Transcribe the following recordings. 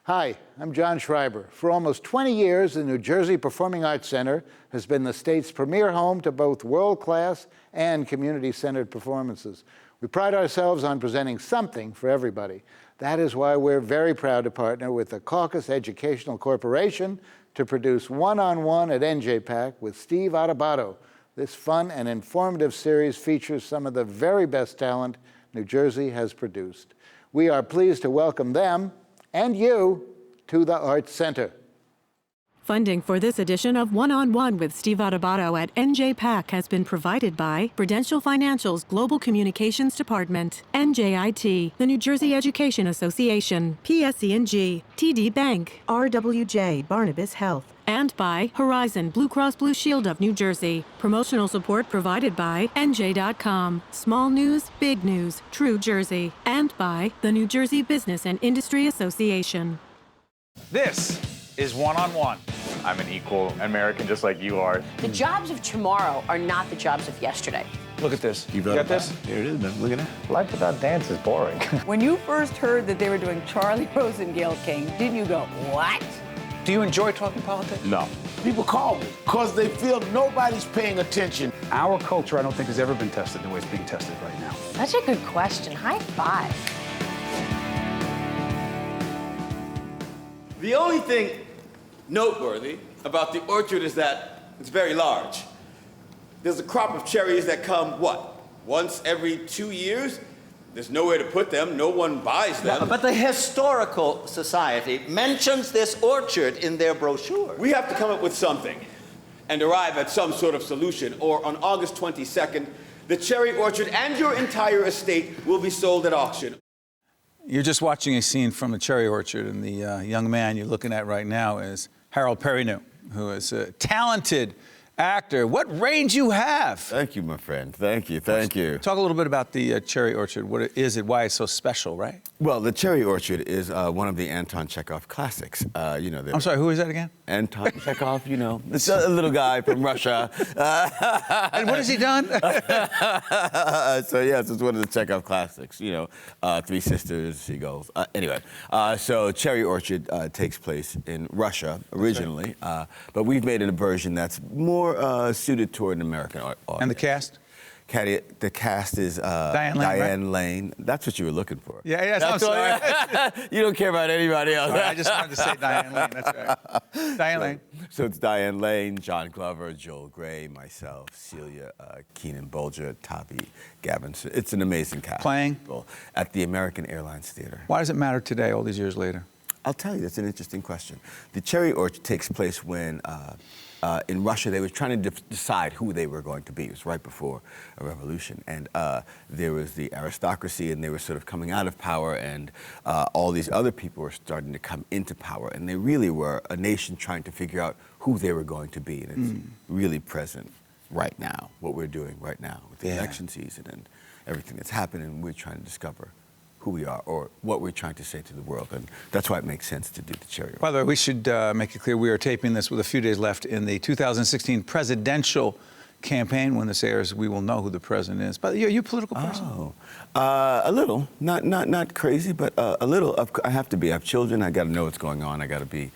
Hi, I'm John Schreiber. For almost 20 years, the New Jersey Performing Arts Center has been the state's premier home to both world-class and community-centered performances. We pride ourselves on presenting something for everybody. That is why we're very proud to partner with the Caucus Educational Corporation to produce One-on-One at NJPAC with Steve Adubato. This fun and informative series features some of the very best talent New Jersey has produced. We are pleased to welcome them and you to the Arts Center. Funding for this edition of One-on-One with Steve Adubato at NJPAC has been provided by Prudential Financial's Global Communications Department, NJIT, the New Jersey Education Association, PSE&G, TD Bank, RWJ Barnabas Health, and by Horizon Blue Cross Blue Shield of New Jersey. Promotional support provided by NJ.com, Small News, Big News, True Jersey, and by the New Jersey Business and Industry Association. This is One-on-One. I'm an equal American just like you are. The jobs of tomorrow are not the jobs of yesterday. Look at this. You got this? Here it is, man. Look at that. Life without dance is boring. When you first heard that they were doing Charlie Rose and Gayle King, didn't you go, what? Do you enjoy talking politics? No. People call me because they feel nobody's paying attention. Our culture, I don't think, has ever been tested the way it's being tested right now. Such a good question. High five. The only thing noteworthy about the orchard is that it's very large. There's a crop of cherries that come, what, once every 2 years? There's nowhere to put them. No one buys them. No, but the Historical Society mentions this orchard in their brochure. We have to come up with something and arrive at some sort of solution, or on August 22nd, the cherry orchard and your entire estate will be sold at auction. You're just watching a scene from the cherry orchard, and the young man you're looking at right now is Harold Perrineau, who is a talented actor. What range you have? Thank you, my friend. Thank you. Thank you. Talk a little bit about the cherry orchard. What is it? Why it's so special, right? Well, the cherry orchard is one of the Anton Chekhov classics. I'm sorry, who is that again? Anton Chekhov, it's a little guy from Russia. And what has he done? So yes, it's one of the Chekhov classics. Three Sisters, Seagulls. Anyway, so Cherry Orchard takes place in Russia originally, right. But we've made it a version that's more suited toward an American audience. And the cast? The cast is Diane Lane. That's what you were looking for. Yeah, I'm sorry. You don't care about anybody else. Sorry, I just wanted to say Diane Lane. That's right. Diane Lane. So it's Diane Lane, John Glover, Joel Grey, myself, Celia, Keenan Bolger, Tavi, Gavin. It's an amazing cast. Playing? At the American Airlines Theater. Why does it matter today, all these years later? I'll tell you, that's an interesting question. The Cherry Orchard takes place when in Russia, they were trying to decide who they were going to be. It was right before a revolution. And there was the aristocracy, and they were sort of coming out of power, and all these other people were starting to come into power. And they really were a nation trying to figure out who they were going to be. And it's really present right now, what we're doing right now with the election season and everything that's happening. We're trying to discover who we are or what we're trying to say to the world. And that's why it makes sense to do the Cherry Orchard. By the way, we should make it clear we are taping this with a few days left in the 2016 presidential campaign. When this airs, we will know who the president is. But are you a political person? Oh, a little. Not crazy, but a little. I have to be. I have children. I got to know what's going on. I got to be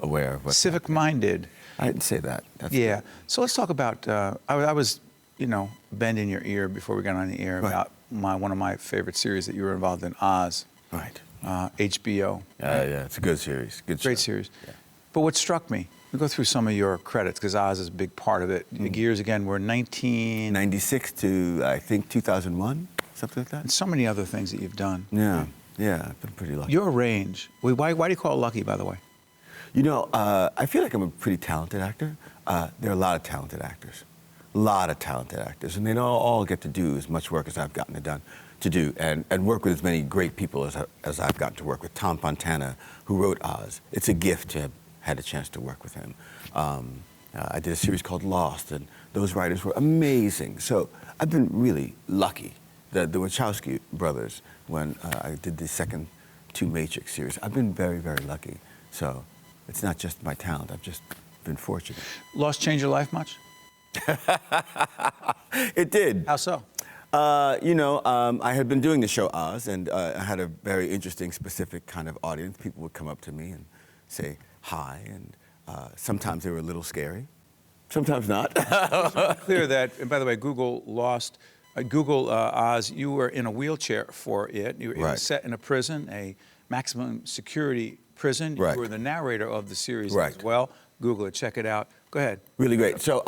aware of what's civic-minded. I didn't say that. That's yeah. good. So let's talk about, I was, bending your ear before we got on the air about one of my favorite series that you were involved in, Oz. Right. HBO. Yeah, it's a good series. Great series. Yeah. But what struck me, we go through some of your credits, because Oz is a big part of it. The years, again, were 1996 to, I think, 2001, something like that. And so many other things that you've done. Yeah, I've been pretty lucky. Your range, why do you call it lucky, by the way? I feel like I'm a pretty talented actor. There are a lot of talented actors. And they don't all get to do as much work as I've gotten to do, and work with as many great people as I've gotten to work with. Tom Fontana, who wrote Oz. It's a gift to have had a chance to work with him. I did a series called Lost, and those writers were amazing. So I've been really lucky. The Wachowski brothers, when I did the second two Matrix series, I've been very, very lucky. So it's not just my talent. I've just been fortunate. Lost changed your life much? It did. How so? I had been doing the show Oz, and I had a very interesting, specific kind of audience. People would come up to me and say hi, and sometimes they were a little scary, sometimes not. Clear that, and by the way, Google lost. Google Oz, you were in a wheelchair for it. You were set in a prison, a maximum security prison. Right. You were the narrator of the series Right. as well. Google it, check it out. Go ahead. Really great. So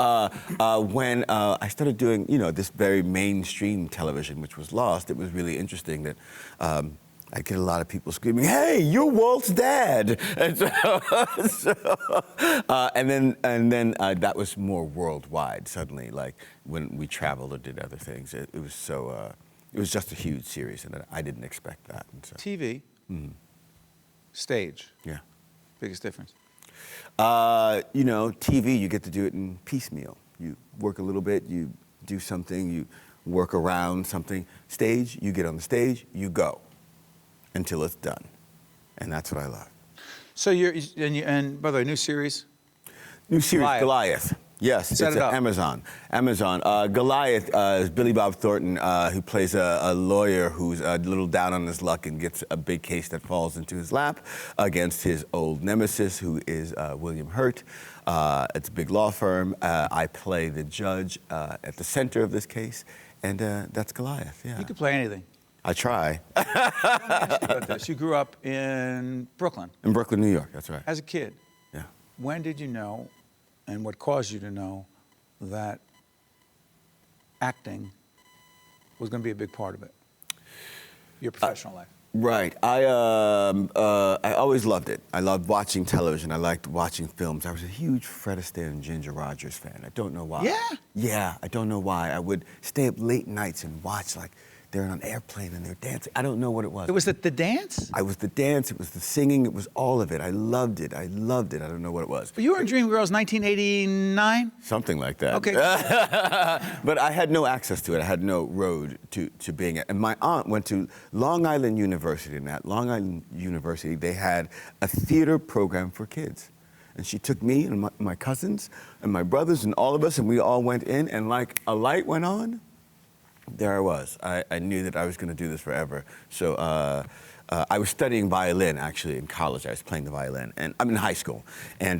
when I started doing, this very mainstream television, which was Lost, it was really interesting that I get a lot of people screaming, "Hey, you're Walt's dad!" And then that was more worldwide. Suddenly, like when we traveled or did other things, it was so. It was just a huge series, and I didn't expect that. And so. TV, stage. Yeah. Biggest difference. TV, you get to do it in piecemeal. You work a little bit, you do something, you work around something. Stage, you get on the stage, you go until it's done. And that's what I love. So and by the way, new series? New series, Goliath. Yes, Set it's it up. Amazon. Goliath is Billy Bob Thornton, who plays a lawyer who's a little down on his luck and gets a big case that falls into his lap against his old nemesis, who is William Hurt. It's a big law firm. I play the judge at the center of this case, and that's Goliath. Yeah. You could play anything. I try. Let me ask you about this. You grew up in Brooklyn. In Brooklyn, New York. That's right. As a kid. Yeah. When did you know, and what caused you to know, that acting was going to be a big part of it, your professional life? Right. I always loved it. I loved watching television. I liked watching films. I was a huge Fred Astaire and Ginger Rogers fan. I don't know why. Yeah? Yeah, I don't know why. I would stay up late nights and watch, like, they're on an airplane and they're dancing. I don't know what it was. It was the dance? I was the dance, it was the singing, it was all of it. I loved it. I loved it. I don't know what it was. But you were in Dreamgirls 1989? Something like that. Okay. But I had no access to it. I had no road to being it. And my aunt went to Long Island University, and at Long Island University, they had a theater program for kids. And she took me and my cousins and my brothers and all of us, and we all went in, and like a light went on. There I was. I knew that I was going to do this forever. So I was studying violin, actually, in college. I was playing the violin, and I'm in high school. And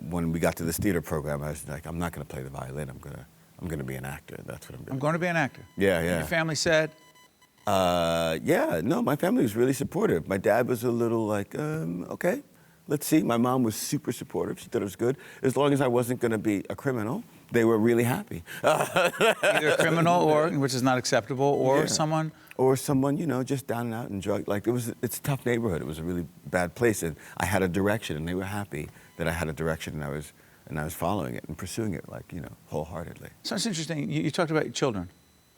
when we got to this theater program, I was like, I'm not going to play the violin. I'm going to be an actor. That's what I'm doing. I'm going to be an actor. Yeah, yeah. And your family said? Yeah, no, my family was really supportive. My dad was a little like, okay, let's see. My mom was super supportive. She thought it was good. As long as I wasn't going to be a criminal, they were really happy. Either a criminal, which is not acceptable, or someone? Or someone, just down and out and drug. Like, it's a tough neighborhood. It was a really bad place. And I had a direction, and they were happy that I had a direction, and I was following it and pursuing it, like, wholeheartedly. So it's interesting. You talked about your children.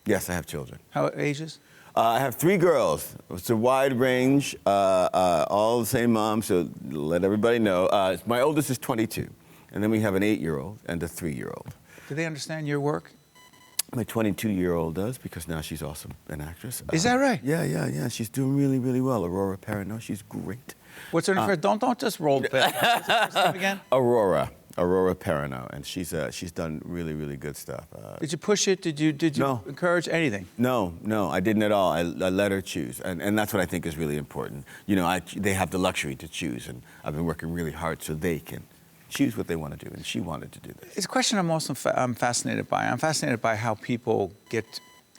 Yes, I have children. How ages? I have 3 girls. It's a wide range, all the same mom, so let everybody know. My oldest is 22, and then we have an 8-year-old and a 3-year-old. Do they understand your work? My 22-year-old does, because now she's also an actress. Is that right? Yeah. She's doing really, really well. Aurora Perrineau, she's great. What's her name? Don't just roll the pen. What's her first name again? Aurora Perrineau, and she's done really, really good stuff. Did you push it? Did you No. encourage anything? No, I didn't at all. I let her choose, and that's what I think is really important. They have the luxury to choose, and I've been working really hard so they can choose what they want to do, and she wanted to do this. It's a question I'm fascinated by. I'm fascinated by how people get,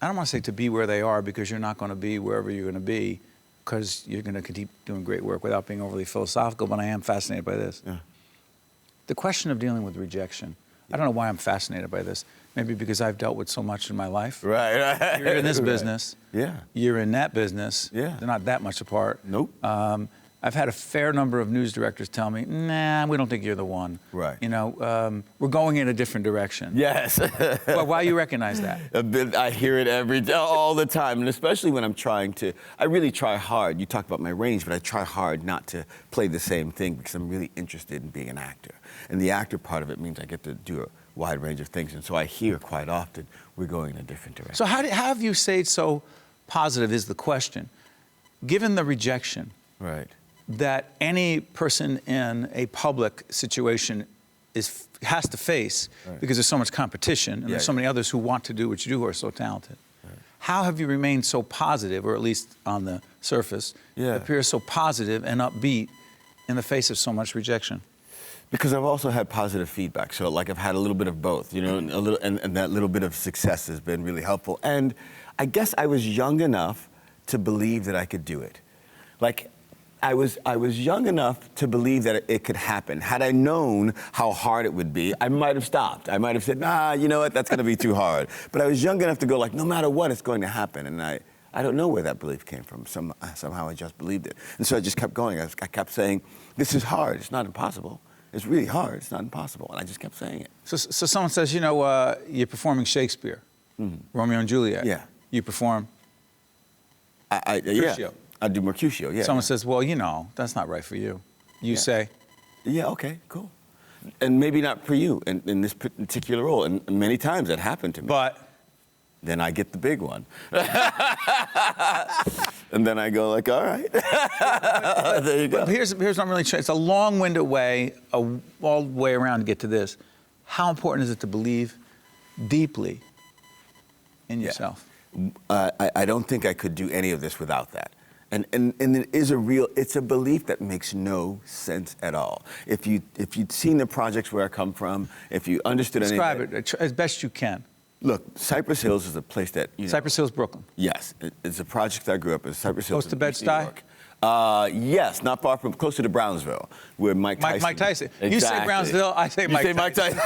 I don't want to say to be where they are, because you're not going to be wherever you're going to be, because you're going to keep doing great work without being overly philosophical, but I am fascinated by this. Yeah. The question of dealing with rejection. I don't know why I'm fascinated by this. Maybe because I've dealt with so much in my life. Right. You're in this business. Yeah. You're in that business. Yeah. They're not that much apart. Nope. I've had a fair number of news directors tell me, nah, we don't think you're the one. Right. We're going in a different direction. Yes. Well, why you recognize that? I hear it all the time, and especially when I'm I really try hard. You talk about my range, but I try hard not to play the same thing, because I'm really interested in being an actor. And the actor part of it means I get to do a wide range of things, and so I hear quite often, we're going in a different direction. So how have you stayed so positive is the question. Given the rejection, right, that any person in a public situation has to face, right, because there's so much competition, and there's so many others who want to do what you do who are so talented. How have you remained so positive, or at least on the surface, appear so positive and upbeat in the face of so much rejection? Because I've also had positive feedback. So like I've had a little bit of both, you know, and that little bit of success has been really helpful. And I guess I was young enough to believe that I could do it. Like I was young enough to believe that it could happen. Had I known how hard it would be, I might have stopped. I might have said, nah, you know what, that's gonna be too hard. But I was young enough to go like, no matter what, it's going to happen. And I don't know where that belief came from. Somehow I just believed it. And so I just kept going. I kept saying, this is hard, it's not impossible. It's really hard, it's not impossible. And I just kept saying it. So someone says, you know, you're performing Shakespeare, Romeo and Juliet. Yeah. You perform yeah, I do Mercutio, yeah. Someone says, well, you know, that's not right for you. You say? Yeah, okay, cool. And maybe not for you in this particular role. And many times that happened to me. But then I get the big one. And then I go like, all right. There you go. But here's what I'm really trying. It's a long-winded way, all the way around to get to this. How important is it to believe deeply in yourself? I don't think I could do any of this without that. And it is it's a belief that makes no sense at all. If you'd seen the projects where I come from, if you understood Describe it as best you can. Look, Cypress Hills is a place that, you know. Cypress Hills, Brooklyn. Yes, it's a project that I grew up in. Cypress Hills. Close to Bed-Stuy? Yes, not far from, closer to Brownsville, where Mike Tyson. Mike Tyson. Exactly. You say Brownsville, I say Mike Tyson. You say Mike Tyson.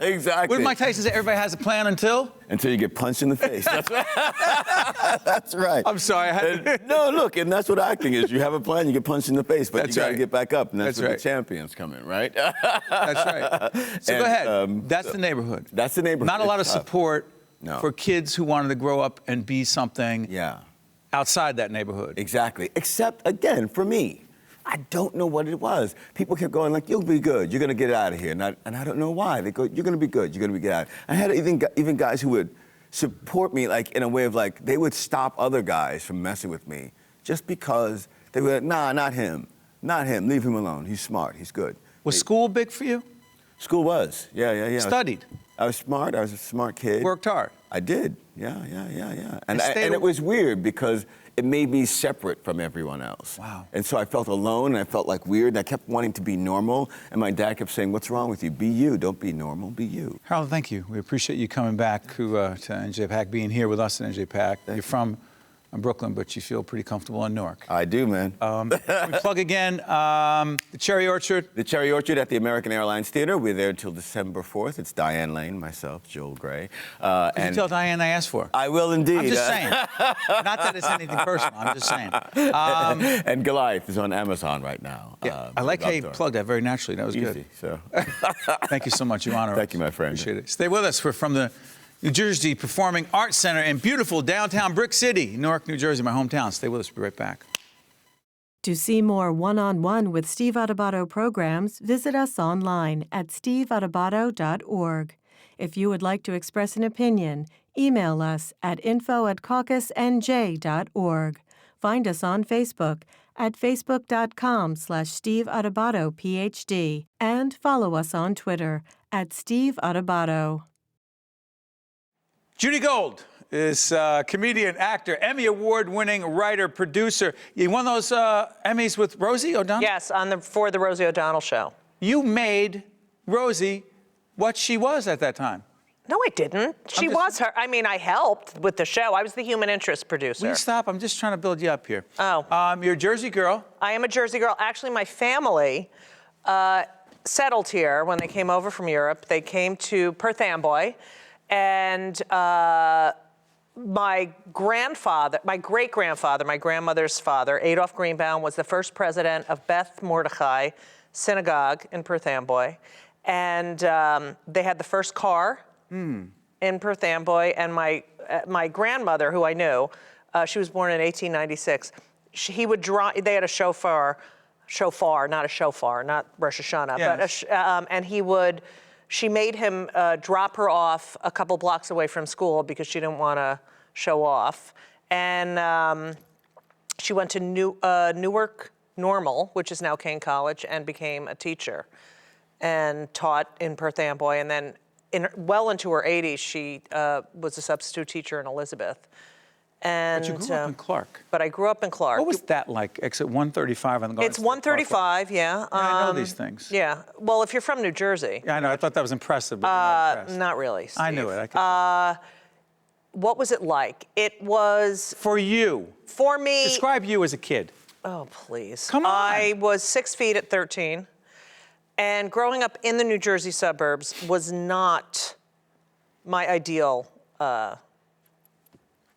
Exactly. What did Mike Tyson say? Everybody has a plan until? Until you get punched in the face. That's right. That's right. I'm sorry. No, look, and that's what acting is. You have a plan, you get punched in the face, but you got to get back up, and that's where the champions come in, right? That's right. So go ahead. That's the neighborhood. That's the neighborhood. Not a lot of support No. for kids who wanted to grow up and be something outside that neighborhood. Exactly. Except, again, for me, I don't know what it was. People kept going like, you'll be good, you're going to get out of here. And I don't know why. They go, you're going to be good, you're going to get out. I had even guys who would support me like in a way of like, they would stop other guys from messing with me just because they were like, nah, not him, leave him alone. He's smart, he's good. Was school big for you? School was, yeah. Studied? I was smart, I was a smart kid. Worked hard? I did, yeah. And it was weird because it made me separate from everyone else. Wow. And so I felt alone, and I felt like weird, and I kept wanting to be normal, and my dad kept saying, what's wrong with you? Be you, don't be normal, be you. Harold, thank you. We appreciate you coming back to NJPAC, being here with us at NJPAC. You're from Brooklyn, but you feel pretty comfortable in Newark. I do, man. We plug again, the Cherry Orchard. The Cherry Orchard at the American Airlines Theater. We're there until December 4th. It's Diane Lane, myself, Joel Gray. Could you tell Diane I asked for? I will indeed. I'm just saying. Not that it's anything personal, I'm just saying. And Goliath is on Amazon right now. Yeah, I like how you plugged that very naturally. That was Easy, good. So. Thank you so much. You honor us. Thank you, my friend. Appreciate it. Stay with us. We're from the New Jersey Performing Arts Center in beautiful downtown Brick City, Newark, New Jersey, my hometown. Stay with us. We'll be right back. To see more one-on-one with Steve Adubato programs, visit us online at steveadubato.org. If you would like to express an opinion, email us at info@caucusnj.org. Find us on Facebook at facebook.com/Steve Adubato, PhD, and follow us on Twitter at Steve Adubato. Judy Gold is comedian, actor, Emmy Award-winning writer, producer. You won those Emmys with Rosie O'Donnell? Yes, for the Rosie O'Donnell show. You made Rosie what she was at that time. No, I didn't. She was her. I mean, I helped with the show. I was the human interest producer. Will you stop? I'm just trying to build you up here. Oh. You're a Jersey girl. I am a Jersey girl. Actually, my family settled here when they came over from Europe. They came to Perth Amboy. And my great-grandfather, my grandmother's father, Adolf Greenbaum, was the first president of Beth Mordechai Synagogue in Perth Amboy. And they had the first car in Perth Amboy. And my grandmother, who I knew, she was born in 1896. He would drive, they had a shofar, not a shofar, not Rosh Hashanah. Yes. But and she made him drop her off a couple blocks away from school because she didn't want to show off. And she went to Newark Normal, which is now Kane College, and became a teacher and taught in Perth Amboy. And then well into her 80s, she was a substitute teacher in Elizabeth. And, But you grew up in Clark. But I grew up in Clark. What was that like? Exit 135 on the Garden It's State 135, yeah. I know these things. Yeah. Well, if you're from New Jersey. Yeah, I know. I thought that was impressive, but you're not impressed. Not really, Steve. I knew it. What was it like? It was... For you. For me... Describe you as a kid. Oh, please. Come on. I was 6 feet at 13. And growing up in the New Jersey suburbs was not my ideal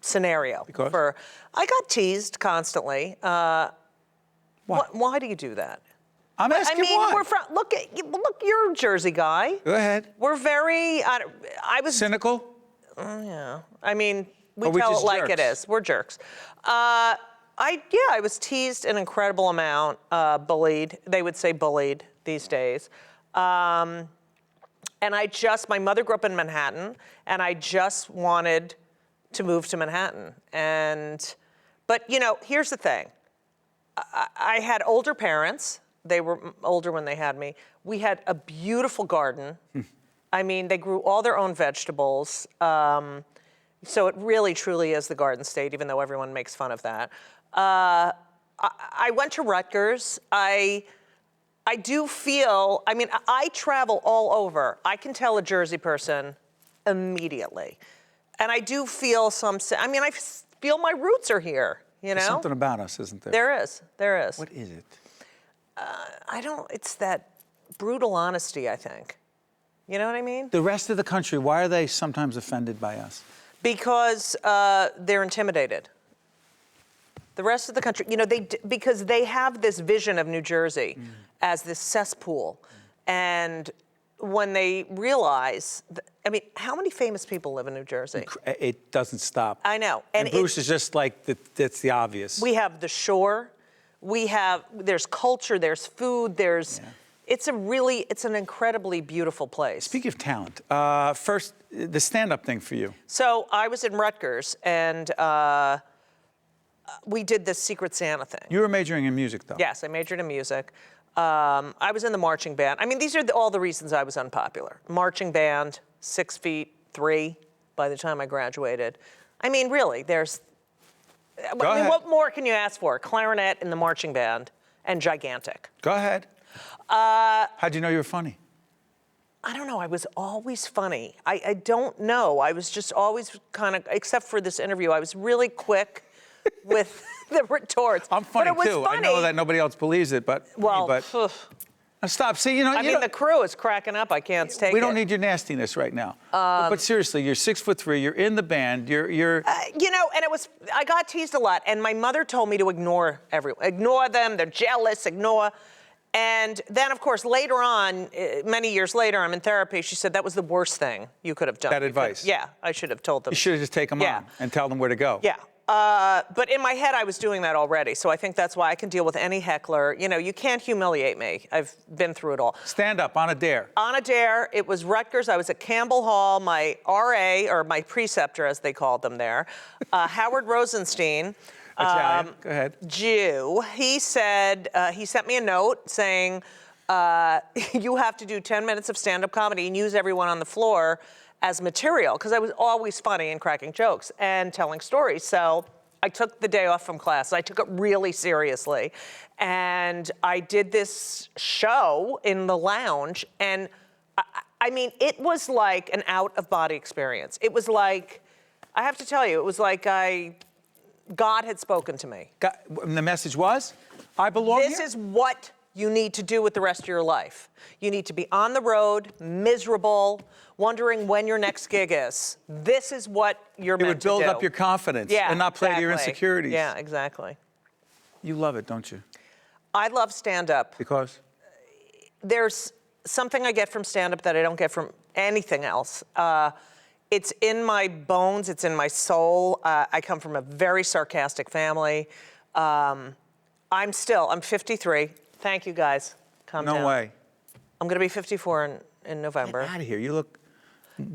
scenario. Because? I got teased constantly. Why do you do that? I'm asking why. We're from, look, you're a Jersey guy. Go ahead. We're very, I was... Cynical? Yeah. I mean, we Or we tell it just like it jerks? is. We're jerks. I was teased an incredible amount, bullied. They would say bullied these days. And my mother grew up in Manhattan, and I just wanted to move to Manhattan. But here's the thing. I had older parents. They were older when they had me. We had a beautiful garden. I mean, they grew all their own vegetables. So it really, truly is the Garden State, even though everyone makes fun of that. I went to Rutgers. I do feel, I travel all over. I can tell a Jersey person immediately. And I do feel I feel my roots are here, There's something about us, isn't there? There is. What is it? It's that brutal honesty, I think. You know what I mean? The rest of the country, why are they sometimes offended by us? Because they're intimidated. The rest of the country, because they have this vision of New Jersey as this cesspool. And when they realize, how many famous people live in New Jersey? It doesn't stop. I know. And Bruce is just like, that's the obvious. We have the shore. There's culture, there's food, it's an incredibly beautiful place. Speaking of talent, first, the stand-up thing for you. So I was in Rutgers, and we did this Secret Santa thing. You were majoring in music, though. Yes, I majored in music. I was in the marching band. These are all the reasons I was unpopular. Marching band, 6'3" by the time I graduated. Really, there's... what more can you ask for? Clarinet in the marching band, and gigantic. Go ahead. How'd you know you were funny? I don't know. I was always funny. I don't know. I was just always kind of, except for this interview, I was really quick with the retorts. I'm funny, but it was too. Funny. I know that nobody else believes it, but... Stop. See, the crew is cracking up. I can't take it. We don't need your nastiness right now. But seriously, you're 6'3", you're in the band, you're... and I got teased a lot, and my mother told me to ignore everyone. Ignore them, they're jealous, ignore. And then, of course, later on, many years later, I'm in therapy, she said that was the worst thing you could have done. That advice? Yeah, I should have told them. You should have just taken them on and tell them where to go. Yeah. But in my head, I was doing that already, so I think that's why I can deal with any heckler. You can't humiliate me. I've been through it all. Stand up on a dare. On a dare. It was Rutgers. I was at Campbell Hall. My RA, or my preceptor, as they called them there, Howard Rosenstein. Italian. Go ahead. Jew. He said, he sent me a note saying, you have to do 10 minutes of stand-up comedy and use everyone on the floor as material, because I was always funny and cracking jokes and telling stories. So I took the day off from class. I took it really seriously. And I did this show in the lounge. And it was like an out-of-body experience. It was like, I have to tell you, it was like God had spoken to me. And the message was, I belong here? This is what you need to do with the rest of your life. You need to be on the road, miserable, wondering when your next gig is. This is what you're meant to do. It would build up your confidence and not play to your insecurities. Yeah, exactly. You love it, don't you? I love stand-up. Because? There's something I get from stand-up that I don't get from anything else. It's in my bones, it's in my soul. I come from a very sarcastic family. I'm 53. Thank you, guys. Calm down. No way. I'm going to be 54 in November. Get out of here. You look...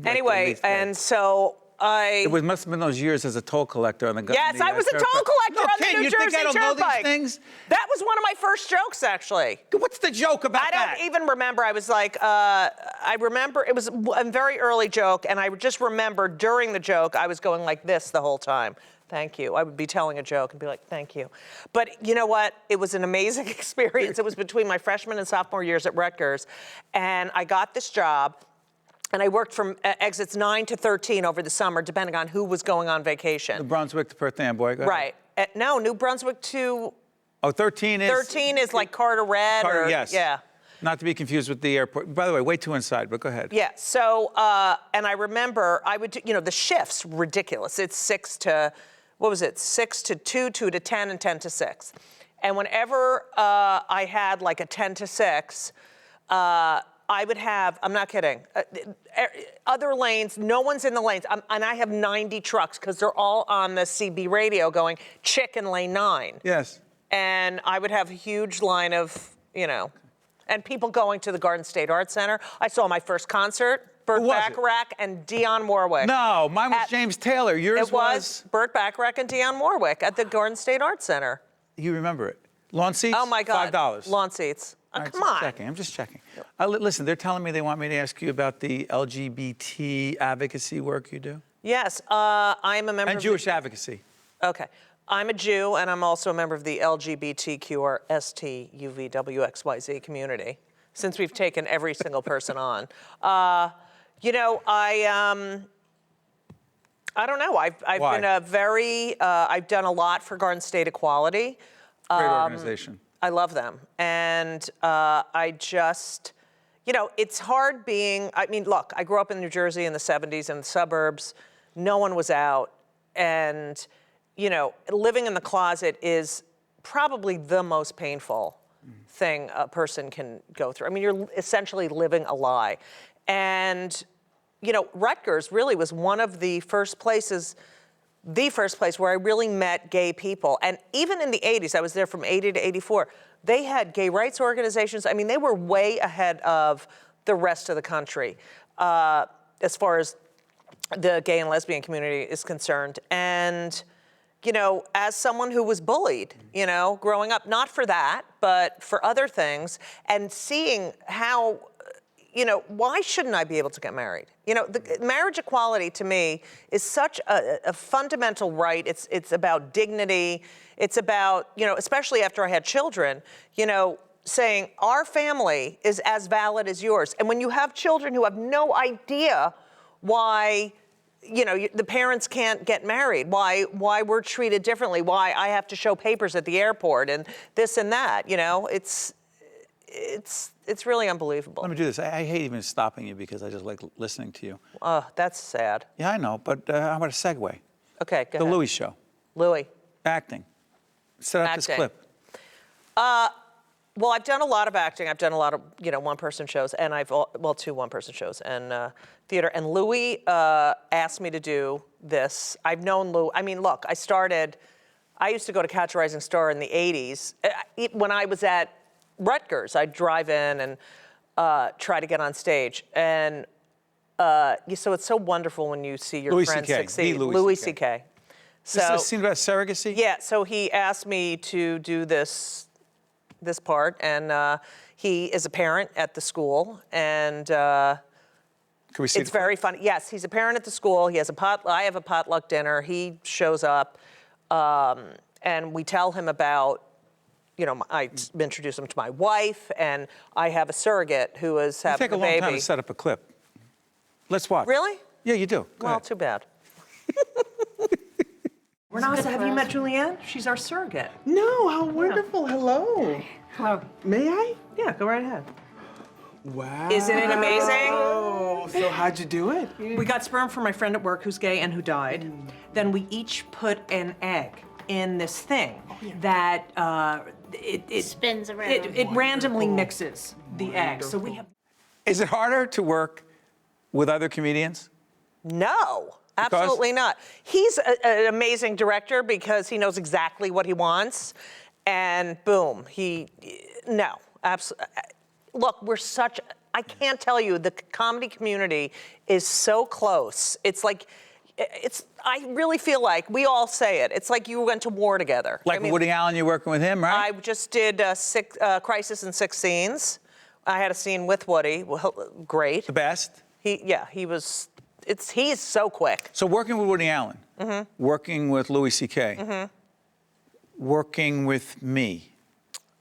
Anyway, and so It must have been those years as a toll collector on the. Yes, I was a toll collector on the New Jersey Turnpike. You think I don't know these things? That was one of my first jokes, actually. What's the joke about I that? don't even remember. I was like, I remember it was a very early joke, and I just remember during the joke, I was going like this the whole time. Thank you. I would be telling a joke and be like, thank you. But you know what? It was an amazing experience. It was between my freshman and sophomore years at Rutgers, and I got this job. And I worked from exits 9 to 13 over the summer, depending on who was going on vacation. New Brunswick to Perth Amboy. Right. No, New Brunswick to... Oh, 13 is... 13 is like Carteret. Yes. Yeah. Not to be confused with the airport. By the way, way too inside, but go ahead. Yeah, so, and I remember I would do, the shifts, ridiculous. It's 6 to, 2, 2 to 10, and 10 to 6. And whenever I had like a 10 to 6, I would have, I'm not kidding, other lanes, no one's in the lanes, and I have 90 trucks because they're all on the CB radio going, chicken lane 9. Yes. And I would have a huge line of, and people going to the Garden State Arts Center. I saw my first concert, Burt Bacharach and Dionne Warwick. No, mine was James Taylor. Yours was Burt Bacharach and Dionne Warwick at the Garden State Arts Center. You remember it. Lawn seats? Oh my God. $5. Lawn seats. Right, come on. I'm just checking. Listen, they're telling me they want me to ask you about the LGBT advocacy work you do. Yes, I'm a member and Jewish advocacy. Okay. I'm a Jew, and I'm also a member of the LGBTQ or STUVWXYZ community, since we've taken every single person on. I don't know. I've been I've done a lot for Garden State Equality. Great organization. I love them. And I just, it's hard being, look, I grew up in New Jersey in the 70s in the suburbs. No one was out. And, living in the closet is probably the most painful thing a person can go through. You're essentially living a lie. And, Rutgers really was one of the first place where I really met gay people. And even in the 80s, I was there from 80 to 84, they had gay rights organizations. They were way ahead of the rest of the country as far as the gay and lesbian community is concerned. And, as someone who was bullied, growing up, not for that, but for other things, and seeing how, why shouldn't I be able to get married? The marriage equality to me is such a fundamental right. It's about dignity. It's about, especially after I had children, saying our family is as valid as yours. And when you have children who have no idea why, the parents can't get married, why we're treated differently, why I have to show papers at the airport and this and that, it's really unbelievable. Let me do this. I hate even stopping you because I just like listening to you. Oh, that's sad. Yeah, I know, but how about a segue? Okay, go ahead. The Louis Show. Louis. Acting. Set up this clip. Well, I've done a lot of acting. I've done a lot of, one-person shows, and two one-person shows and theater. And Louis asked me to do this. I've known Louis. Look, I used to go to Catch a Rising Star in the 80s. When I was at Rutgers, I'd drive in and try to get on stage. And so it's so wonderful when you see your friends succeed. Louis C.K. So, this is a scene about surrogacy? Yeah, so he asked me to do this part, and he is a parent at the school, and Can we see it's very funny. Yes, he's a parent at the school. He has I have a potluck dinner. He shows up, and we tell him about, I introduce him to my wife, and I have a surrogate who is having a baby. Take a long time to set up a clip. Let's watch. Really? Yeah, you do. Go ahead. Too bad. Renata, have you met Julianne? She's our surrogate. No, how wonderful. Yeah. Hello. Hello. May I? Yeah, go right ahead. Wow. Isn't it amazing? Oh, so how'd you do it? We got sperm from my friend at work who's gay and who died. Then we each put an egg in this thing that it spins around. It randomly mixes the egg. So we have. Is it harder to work with other comedians? No. Absolutely not. He's an amazing director because he knows exactly what he wants, and boom, absolutely. Look, I can't tell you, the comedy community is so close. It's like, I really feel like we all say it. It's like you went to war together. Like Woody Allen, you're working with him, right? I just did Crisis in 6 Scenes. I had a scene with Woody. Well, great. The best. He was. He's so quick. So working with Woody Allen, working with Louis C.K., working with me.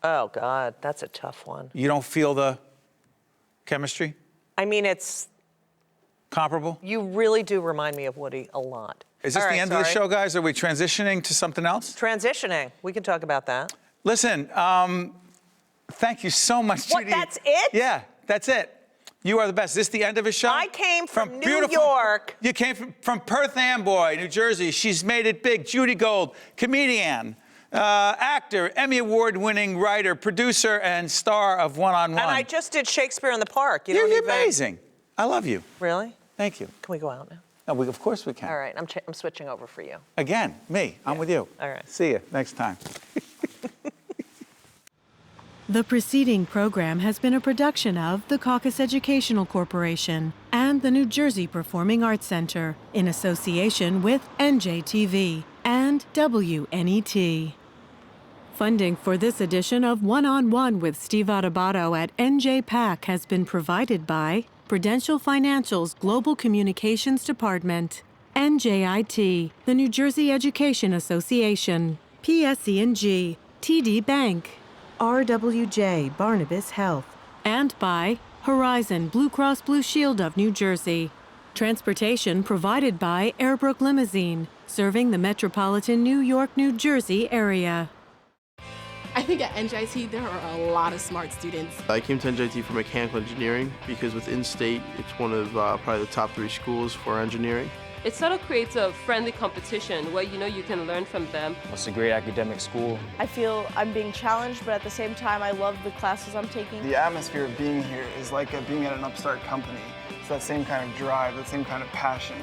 Oh God, that's a tough one. You don't feel the chemistry? I mean, it's comparable. You really do remind me of Woody a lot. Is this the end of the show, guys? Are we transitioning to something else? Transitioning. We can talk about that. Listen, thank you so much, What, Judy. that's it? Yeah, that's it. You are the best. Is this the end of his show? I came from New York. You came from Perth Amboy, New Jersey. She's made it big. Judy Gold, comedian, actor, Emmy Award-winning writer, producer, and star of One on One. And I just did Shakespeare in the Park. You're amazing. I love you. Really? Thank you. Can we go out now? No, of course we can. All right, I'm switching over for you. Again, me. I'm with you. All right. See you next time. The preceding program has been a production of the Caucus Educational Corporation and the New Jersey Performing Arts Center in association with NJTV and WNET. Funding for this edition of One on One with Steve Adubato at NJPAC has been provided by Prudential Financial's Global Communications Department, NJIT, the New Jersey Education Association, PSE&G, TD Bank, RWJ Barnabas Health, and by Horizon Blue Cross Blue Shield of New Jersey. Transportation provided by Airbrook Limousine, serving the metropolitan New York, New Jersey area. I think at NJIT there are a lot of smart students. I came to NJIT for mechanical engineering because with in-state, it's one of probably the top 3 schools for engineering. It sort of creates a friendly competition where you can learn from them. It's a great academic school. I feel I'm being challenged, but at the same time, I love the classes I'm taking. The atmosphere of being here is like being at an upstart company. It's that same kind of drive, that same kind of passion.